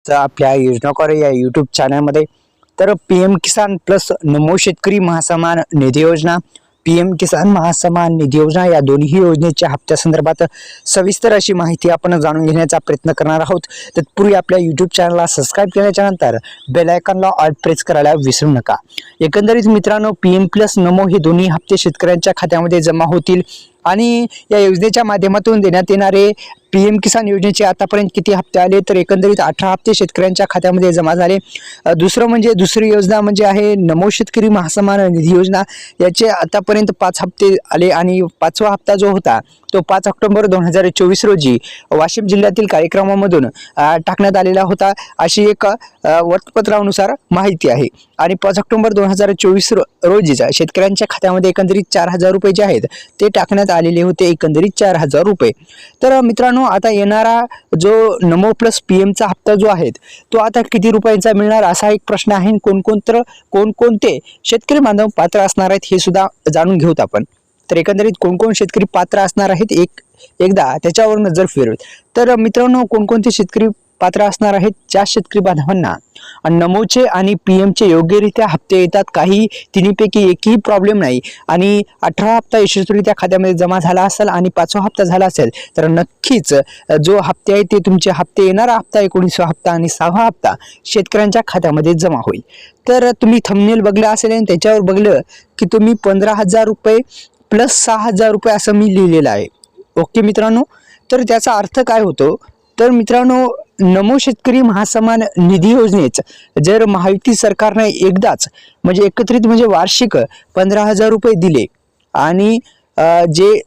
आपल्या योजनाकार या यूट्यूब चॅनलमध्ये तर पीएम किसान प्लस नमो शेतकरी महासन्मान निधी योजना, पीएम किसान महासन्मान निधी योजना या दोन्ही योजनेच्या हप्त्यासंदर्भात सविस्तर अशी माहिती आपण जाणून घेण्याचा प्रयत्न करणार आहोत। तत्पूर्वी आपल्या यूट्यूब चॅनलला सबस्क्राइब केल्याच्या नंतर बेल आयकॉनला ऑल प्रेस करायला विसरू नका। एकंदरीत मित्रांनो, पीएम प्लस नमो हे दोन्ही हप्ते शेतकऱ्यांच्या खात्यामध्ये जमा होतील आणि या योजनेच्या माध्यमातून देण्यात येणारे पीएम किसान योजनेचे आतापर्यंत किती हप्ते आले तर एकंदरीत 18 हप्ते शेतकऱ्यांच्या खात्यामध्ये जमा झाले। दुसरी योजना म्हणजे आहे नमो शेतकरी महासन्मान निधी योजना। याचे आतापर्यंत 5 हप्ते आले आणि 5वा हप्ता जो होता तो 5 ऑक्टोबर 2024 रोजी वाशिम जिल्ह्यातील कार्यक्रमामधून टाकण्यात आलेला होता, अशी एक वृत्तपत्रानुसार माहिती आहे। आणि 5 ऑक्टोबर 2024 रोजीच्या शेतकऱ्यांच्या खात्यामध्ये एकंदरीत 4000 रुपये जे आहेत ते टाकण्यात आलेले होते, एकंदरीत 4000 रुपये। तर मित्रांनो, आता येणारा जो नमो प्लस पीएमचा हप्ता जो आहे तो आता किती रुपयांचा मिळणार असा एक प्रश्न आहे। कोणकोणते शेतकरी बांधव पात्र असणार आहेत हे सुद्धा जाणून घेऊत आपण। तर एकंदरीत कोण शेतकरी पात्र असणार आहेत एकदा त्याच्यावर नजर फिरवत तर मित्रांनो, कोणकोणते शेतकरी पात्र असणार आहेत, ज्या शेतकरी बांधवांना नमोचे आणि पीएमचे योग्यरित्या हप्ते येतात, काही तिन्हीपैकी एकही प्रॉब्लेम नाही आणि 18 हप्ता यशस्वीरित्या खात्यामध्ये जमा झाला असेल आणि 5वा हप्ता झाला असेल तर नक्कीच जो हप्ते आहे ते तुमचे हप्ते येणारा हप्ता 19वा हप्ता आणि 6वा हप्ता शेतकऱ्यांच्या खात्यामध्ये जमा होईल। तर तुम्ही थंबनेल बघलं असेल आणि त्याच्यावर बघलं की तुम्ही 15,000 रुपये प्लस 6,000 रुपये असं मी लिहिलेलं आहे। ओके मित्रांनो, तर त्याचा अर्थ काय होतो तर मित्रांनो, नमो शेतकरी महासन्मान निधी योजनेच जर महायुती सरकारने एकदाच म्हणजे एकत्रित म्हणजे वार्षिक 15,000 रुपये दिले आणि जे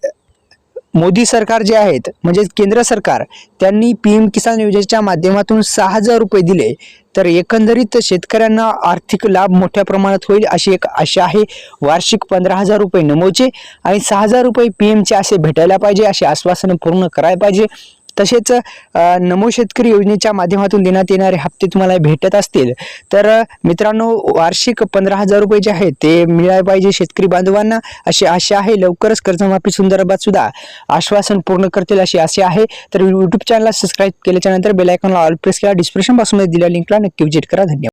मोदी सरकार जे आहेत म्हणजे केंद्र सरकार त्यांनी पीएम किसान योजनेच्या माध्यमातून 6,000 रुपये दिले तर एकंदरीत शेतकऱ्यांना आर्थिक लाभ मोठ्या प्रमाणात होईल अशी एक आशा आहे। वार्षिक 15,000 रुपये नमोचे आणि 6,000 रुपये पीएमचे असे भेटायला पाहिजे, असे आश्वासन पूर्ण करायला पाहिजे। तसेच नमो शेतकरी योजनेच्या माध्यमातून देण्यात येणारे हप्ते तुम्हाला भेटत असतील तर मित्रांनो, वार्षिक 15,000 रुपये जे आहेत ते मिळायला पाहिजे शेतकरी बांधवांना, अशी आशा आहे। लवकरच कर्जमाफी संदर्भात सुद्धा आश्वासन पूर्ण करतील अशी आशा आहे। तर यूट्यूब चॅनलला सबस्क्राईब केल्याच्या नंतर बेल आयकॉनला ऑल प्रेस करा। डिस्क्रिप्शन बॉक्समध्ये दिलेल्या लिंकला नक्की विजिट करा। धन्यवाद।